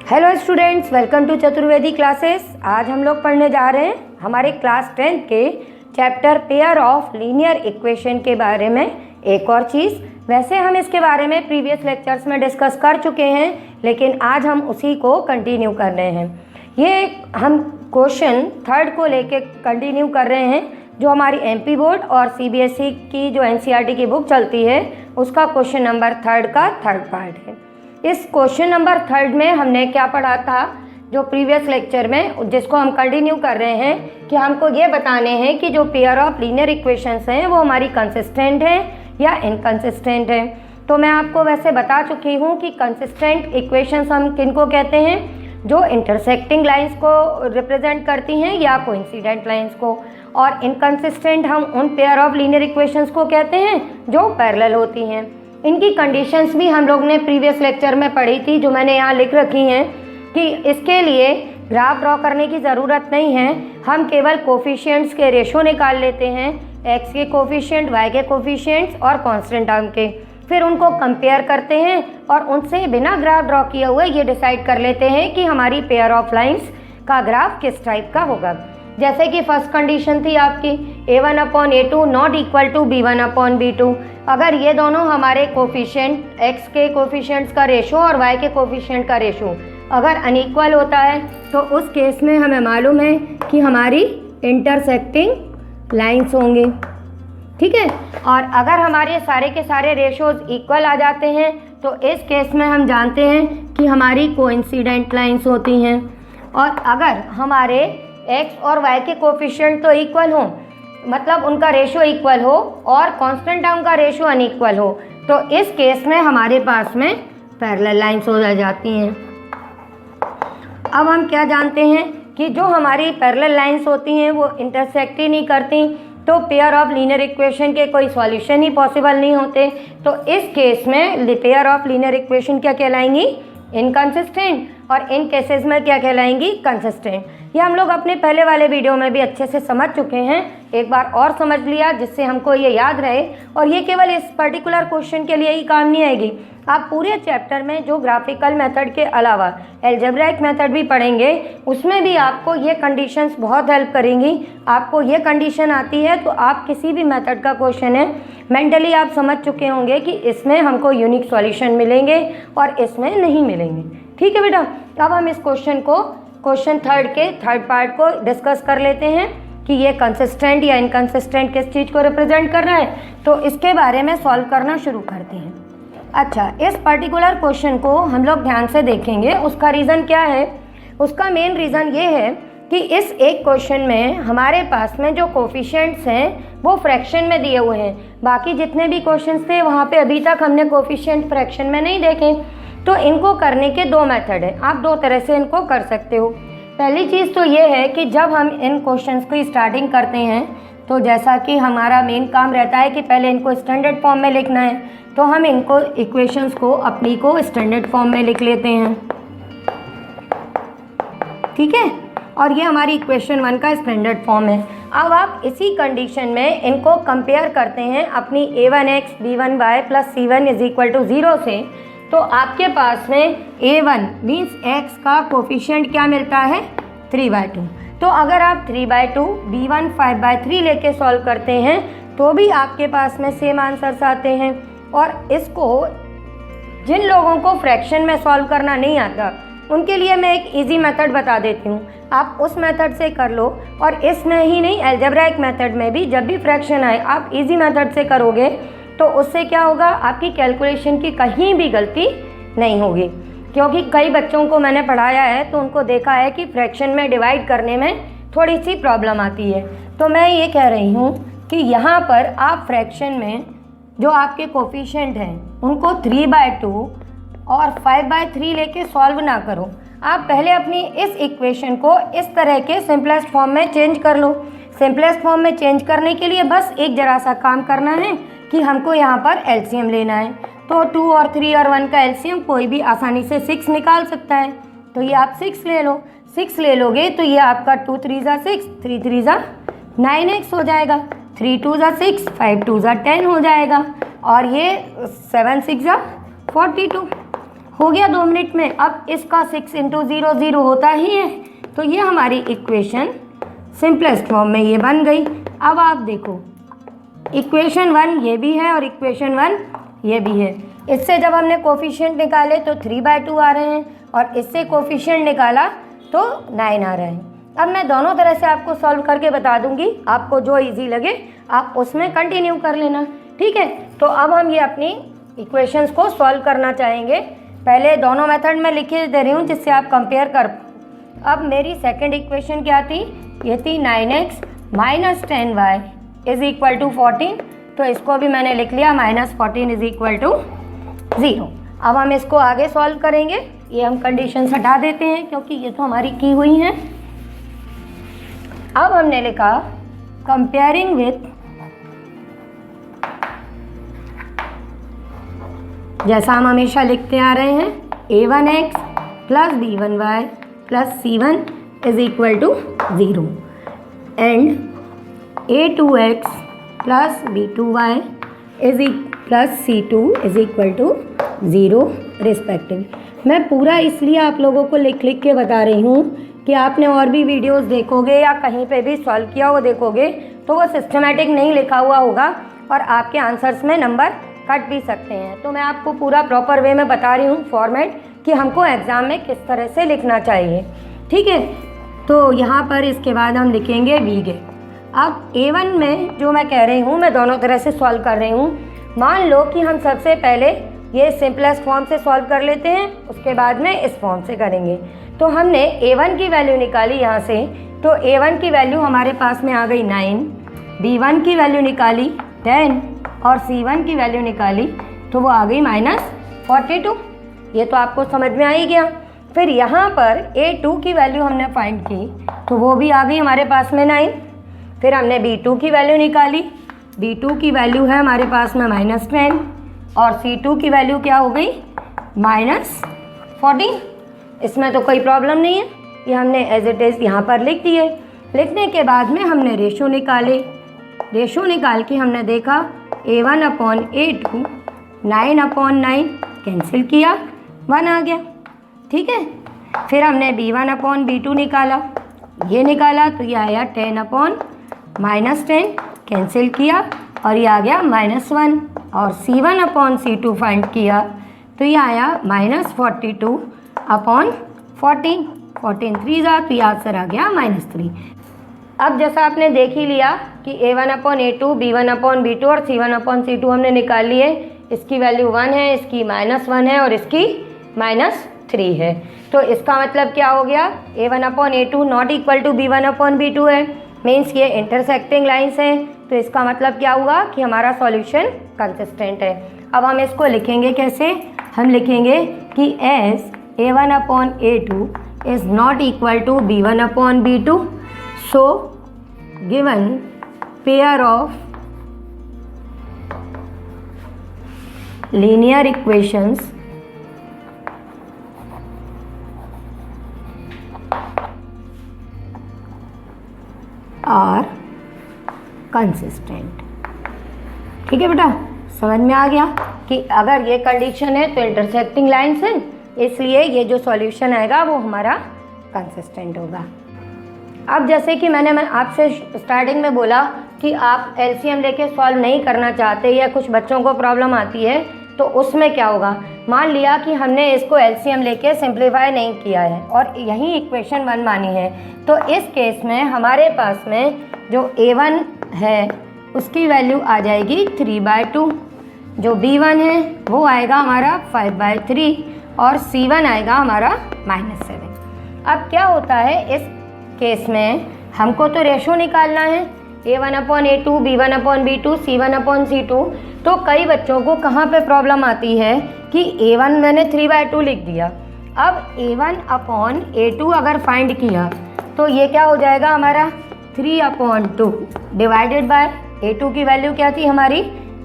Hello students, welcome to Chaturvedi classes. आज हम लोग पढ़ने जा रहे हैं हमारे क्लास 10 के chapter pair of linear equation के बारे में एक और चीज़। वैसे हम इसके बारे में प्रीवियस लेक्चर्स में डिस्कस कर चुके हैं, लेकिन आज हम उसी को कंटिन्यू कर रहे हैं। ये हम क्वेश्चन थर्ड को लेके कंटिन्यू कर रहे हैं, जो हमारी एमपी बोर्ड और सीबीएसई की जो एनसीईआरटी की बुक चलती है उसका क्वेश्चन नंबर थर्ड का थर्ड पार्ट है। इस क्वेश्चन नंबर थर्ड में हमने क्या पढ़ा था, जो प्रीवियस लेक्चर में, जिसको हम कंटिन्यू कर रहे हैं कि हमको ये बताने हैं कि जो पेयर ऑफ लीनियर इक्वेशंस हैं वो हमारी कंसिस्टेंट है या इनकंसिस्टेंट है। तो मैं आपको वैसे बता चुकी हूँ कि कंसिस्टेंट इक्वेशंस हम किनको कहते हैं, जो इंटरसेक्टिंग लाइंस को रिप्रेजेंट करती हैं या कोइंसिडेंट लाइंस को, और इनकंसिस्टेंट हम उन पेयर ऑफ लीनियर इक्वेशंस को कहते हैं जो पैरेलल होती हैं। इनकी कंडीशंस भी हम लोग ने प्रीवियस लेक्चर में पढ़ी थी, जो मैंने यहाँ लिख रखी हैं कि इसके लिए ग्राफ ड्रॉ करने की ज़रूरत नहीं है। हम केवल कोफिशिएंट्स के रेशो निकाल लेते हैं, एक्स के कोफिशिएंट, वाई के कोफिशिएंट्स और कांस्टेंट टर्म के, फिर उनको कंपेयर करते हैं और उनसे बिना ग्राफ ड्रॉ किए हुए ये डिसाइड कर लेते हैं कि हमारी पेयर ऑफ लाइंस का ग्राफ किस टाइप का होगा। जैसे कि फर्स्ट कंडीशन थी आपकी a1/a2 not equal to b1/b2। अगर ये दोनों हमारे कोफिशिएंट, x के कोफिशिएंट्स का रेशो और y के कोफिशिएंट का रेशो अगर अनइक्वल होता है तो उस केस में हमें मालूम है कि हमारी इंटरसेक्टिंग लाइंस होंगी, ठीक है। और अगर हमारे सारे के सारे रेशोज इक्वल आ जाते हैं तो इस केस में हम जानते हैं कि हमारी कोइंसिडेंट लाइंस होती हैं। और अगर हमारे x और y के कोफिशिएंट तो इक्वल हो, मतलब उनका रेशो इक्वल हो, और कांस्टेंट टर्म का रेशो अनइक्वल हो, तो इस केस में हमारे पास में पैरेलल लाइंस हो जाती हैं। अब हम क्या जानते हैं कि जो हमारी पैरेलल लाइंस होती हैं वो इंटरसेक्ट ही नहीं करती, तो पेयर ऑफ लीनियर इक्वेशन के कोई सॉल्यूशन ही पॉसिबल नहीं होते। तो इस केस में पेयर ऑफ लीनियर इक्वेशन क्या कहलाएंगी, इनकंसिस्टेंट, और इन केसेस में क्या कहलाएंगी, कंसिस्टेंट। ये हम लोग अपने पहले वाले वीडियो में भी अच्छे से समझ चुके हैं, एक बार और समझ लिया जिससे हमको ये याद रहे। और ये केवल इस पर्टिकुलर क्वेश्चन के लिए ही काम नहीं आएगी, आप पूरे चैप्टर में जो ग्राफिकल मेथड के अलावा अलजेब्राइक मेथड भी पढ़ेंगे, उसमें भी आपको ये कंडीशंस बहुत हेल्प करेंगी। आपको ये कंडीशन आती है तो आप किसी भी मेथड का क्वेश्चन है मेंटली आप समझ चुके होंगे कि इसमें हमको यूनिक सॉल्यूशन मिलेंगे और इसमें नहीं मिलेंगे, ठीक है बेटा। अब हम इस क्वेश्चन को, क्वेश्चन थर्ड के थर्ड पार्ट को डिस्कस कर लेते हैं कि ये कंसिस्टेंट या इनकंसिस्टेंट किस चीज़ को रिप्रेजेंट कर रहा है, तो इसके बारे में सॉल्व करना शुरू करते हैं। अच्छा, इस पर्टिकुलर क्वेश्चन को हम लोग ध्यान से देखेंगे। उसका रीज़न क्या है, उसका मेन रीज़न ये है कि इस एक क्वेश्चन में हमारे पास में जो कोफिशिएंट्स हैं वो फ्रैक्शन में दिए हुए हैं। बाकी जितने भी क्वेश्चंस थे वहाँ पे अभी तक हमने कोफिशिएंट फ्रैक्शन में नहीं देखे। तो इनको करने के दो मेथड है, आप दो तरह से इनको कर सकते हो। पहली चीज़ तो ये है कि जब हम इन क्वेश्चंस की स्टार्टिंग करते हैं, तो जैसा कि हमारा मेन काम रहता है कि पहले इनको स्टैंडर्ड फॉर्म में लिखना है, तो हम इनको इक्वेशंस को अपनी को स्टैंडर्ड फॉर्म में लिख लेते हैं, ठीक है। और ये हमारी इक्वेशन 1 का स्टैंडर्ड फॉर्म है। अब आप इसी कंडीशन में इनको कंपेयर करते हैं अपनी a1x b1y plus c1 is equal to 0 से, तो आपके पास में a1 मीन्स x का कोफिशिएंट क्या मिलता है, 3/2। तो अगर आप 3/2 b1 5/3 लेके सॉल्व करते हैं तो भी आपके पास में सेम आंसर्स आते हैं। और इसको जिन लोगों को फ्रैक्शन में सॉल्व करना नहीं आता उनके लिए मैं एक इजी मेथड बता देती हूँ, आप उस मेथड से कर लो। और इसमें ही नहीं, अलजेब्राइक मेथड में भी जब भी फ्रैक्शन आए आप इजी मेथड से करोगे तो उससे क्या होगा, आपकी कैलकुलेशन की कहीं भी गलती नहीं होगी। क्योंकि कई बच्चों को मैंने पढ़ाया है तो उनको देखा है कि फ्रैक्शन में डिवाइड करने में थोड़ी सी प्रॉब्लम आती है। तो मैं ये कह रही हूँ कि यहाँ पर आप फ्रैक्शन में जो आपके कोफिशिएंट हैं उनको 3/2 और 5/3 लेके सॉल्व ना करो। आप पहले अपनी इस इक्वेशन को इस तरह के सिंपलेस्ट फॉर्म में चेंज कर लो। सिंपलेस्ट फॉर्म में चेंज करने के लिए बस एक जरा सा काम करना है कि हमको यहाँ पर एलसीएम लेना है। तो 2 और 3 और 1 का एलसीएम कोई भी आसानी से 6 निकाल सकता है, तो ये आप 6 ले लो। 6 ले लोगे तो ये आपका 2 3 ज़ा 6, 3 3 ज़ा 9x हो जाएगा, 3 2 ज़ा 6, 5 2 ज़ा 10 हो जाएगा, और ये 7 6 ज़ा 42। हो गया 2 मिनट में। अब इसका 6 × 0 0 होता ही है, तो ये हमारी इक्वेशन सिंपलेस्ट फॉर्म में ये बन गई। अब आप देखो इक्वेशन 1 ये भी है और इक्वेशन 1 ये भी है। इससे जब हमने कोफिशिएंट निकाले तो 3/2 आ रहे हैं और इससे कोफिशिएंट निकाला तो 9 आ रहे हैं। अब मैं दोनों तरह से आपको सॉल्व करके बता दूंगी, आपको जो इजी लगे आप उसमें कंटिन्यू कर लेना, ठीक है। तो अब हम ये अपनी इक्वेशंस को सॉल्व करना चाहेंगे। पहले दोनों मेथड में लिखे दे रही हूँ जिससे आप कंपेयर कर। अब मेरी सेकंड इक्वेशन क्या थी, ये थी 9x - 10y = 14, तो इसको भी मैंने लिख लिया -14 = 0। अब हम इसको आगे सॉल्व करेंगे। ये हम कंडीशन हटा देते हैं क्योंकि ये तो हमारी की हुई हैं। अब हमने लिखा कंपेयरिंग विथ, जैसा हम हमेशा लिखते आ रहे हैं, a1x + b1y + c1 = 0 and a2x + b2y + c2 = 0 respectively. मैं पूरा इसलिए आप लोगों को लिख के बता रही हूँ कि आपने और भी वीडियोस देखोगे या कहीं पे भी सॉल्व किया हुआ देखोगे तो वो सिस्टमेटिक नहीं लिखा हुआ होगा और आपके आंसर्स में नंबर कट भी सकते हैं। तो मैं आपको पूरा प्रॉपर वे में बता रही हूँ फॉर्मेट कि हमको एग्ज़ाम में किस तरह से लिखना चाहिए, ठीक है। तो यहाँ पर इसके बाद हम लिखेंगे वी। अब A1 में जो मैं कह रही हूँ मैं दोनों तरह से सॉल्व कर रही हूँ। मान लो कि हम सबसे पहले ये सिंपलेस्ट फॉर्म से सॉल्व कर लेते हैं, उसके बाद में इस फॉर्म से करेंगे। तो हमने A1 की वैल्यू निकाली यहाँ से, तो A1 की वैल्यू हमारे पास में आ गई 9, B1 की वैल्यू निकाली 10 और C1 की वैल्यू निकाली तो वो आ गई -42। ये तो आपको समझ में आ ही गया। फिर यहाँ पर A2 की वैल्यू हमने फाइंड की तो वो भी आ गई हमारे पास में 9। फिर हमने B2 की वैल्यू निकाली, B2 की वैल्यू है हमारे पास में -10 और C2 की वैल्यू क्या हो गई -14। इसमें तो कोई प्रॉब्लम नहीं है, ये हमने एज इट इज़ यहाँ पर लिख दिए। लिखने के बाद में हमने रेशो निकाले। रेशो निकाल के हमने देखा A1/A2 9/9 कैंसिल किया, 1 आ गया, ठीक है। फिर हमने B1/B2 निकाला, ये निकाला तो ये आया 10/10 कैंसिल किया और ये आ गया -1 और C1/C2 फाइंड किया तो ये आया -42/14 14 3 तो ये आंसर आ गया -3। अब जैसा आपने देख ही लिया कि A1/A2 B1/B2 और C1/C2 हमने निकाल लिए। इसकी वैल्यू 1 है, इसकी -1 है और इसकी -3 है। तो इसका मतलब क्या हो गया, A1/A2 ≠ B1/B2 है, मीन्स ये इंटरसेक्टिंग लाइन्स हैं। तो इसका मतलब क्या हुआ कि हमारा सॉल्यूशन कंसिस्टेंट है। अब हम इसको लिखेंगे कैसे, हम लिखेंगे कि S A1/A2 is not equal to B1/B2, so given pair of linear equations are consistent। ठीक है बेटा, समझ में आ गया कि अगर ये कंडीशन है तो इंटरसेक्टिंग लाइन्स हैं, इसलिए ये जो सॉल्यूशन आएगा वो हमारा कंसिस्टेंट होगा। अब जैसे कि मैंने आपसे स्टार्टिंग में बोला कि आप एलसीएम लेके सॉल्व नहीं करना चाहते या कुछ बच्चों को प्रॉब्लम आती है तो उसमें क्या होगा, मान लिया कि हमने इसको एलसीएम लेके सिंप्लीफाई नहीं किया है और यही इक्वेशन 1 मानी है, तो इस केस में हमारे पास में जो A1 है उसकी वैल्यू आ जाएगी 3/2, जो B1 है वो आएगा हमारा 5/3 और C1 आएगा हमारा -7। अब क्या होता है इस केस में, हमको तो रेशो निकालना है A1/A2 B1/B2 C1/C2। तो कई बच्चों को कहाँ पे प्रॉब्लम आती है कि A1 मैंने 3/2 लिख दिया, अब A1/A2 अगर फाइंड किया तो ये क्या हो जाएगा हमारा 3/2 डिवाइडेड बाय A2 की वैल्यू क्या थी हमारी,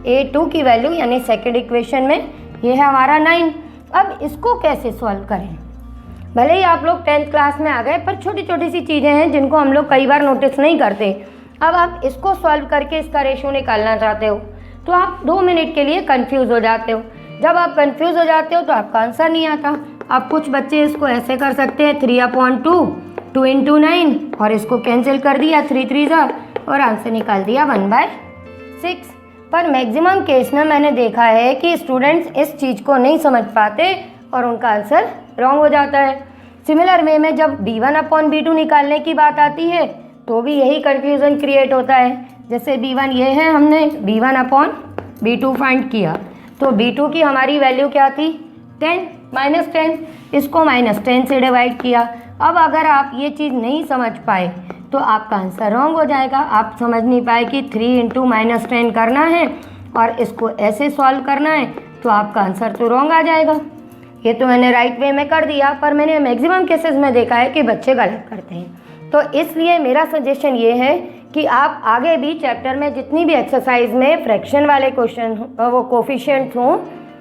A2 की वैल्यू यानी सेकेंड इक्वेशन में ये है हमारा 9। अब इसको कैसे सॉल्व करें, भले ही आप लोग 10th क्लास में आ गए पर छोटी छोटी सी चीज़ें हैं जिनको हम लोग कई बार नोटिस नहीं करते। अब आप इसको सॉल्व करके इसका रेशो निकालना चाहते हो तो आप 2 मिनट के लिए कंफ्यूज हो जाते हो। जब आप कंफ्यूज हो जाते हो तो आपका आंसर नहीं आता। अब कुछ बच्चे इसको ऐसे कर सकते हैं 3/2, 2 × 9 और इसको कैंसिल कर दिया 3 3 और आंसर निकाल दिया 1/6। पर मैक्सिमम केस में मैंने देखा है कि स्टूडेंट्स इस चीज़ को नहीं समझ पाते और उनका आंसर रॉन्ग हो जाता है। सिमिलर वे में जब b1/b2 निकालने की बात आती है तो भी यही कन्फ्यूज़न क्रिएट होता है। जैसे b1 ये है, हमने b1/b2 फाइंड किया तो b2 की हमारी वैल्यू क्या थी 10 -10, इसको -10 से डिवाइड किया। अब अगर आप ये चीज़ नहीं समझ पाए तो आपका आंसर रॉन्ग हो जाएगा। आप समझ नहीं पाए कि 3 × -10 करना है और इसको ऐसे सॉल्व करना है तो आपका आंसर तो रॉन्ग आ जाएगा। ये तो मैंने राइट वे में कर दिया, पर मैंने मैक्सिमम केसेस में देखा है कि बच्चे गलत करते हैं। तो इसलिए मेरा सजेशन ये है कि आप आगे भी चैप्टर में जितनी भी एक्सरसाइज में फ्रैक्शन वाले क्वेश्चन वो कोफिशिएंट्स हों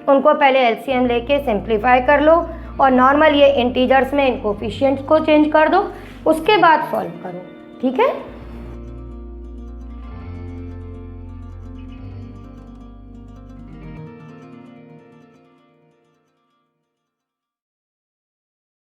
उनको पहले एलसीएम लेके सिंप्लीफाई कर लो और नॉर्मल ये इंटीजर्स में इन कोफिशिएंट्स को चेंज कर दो, उसके बाद सॉल्व करो। ठीक है।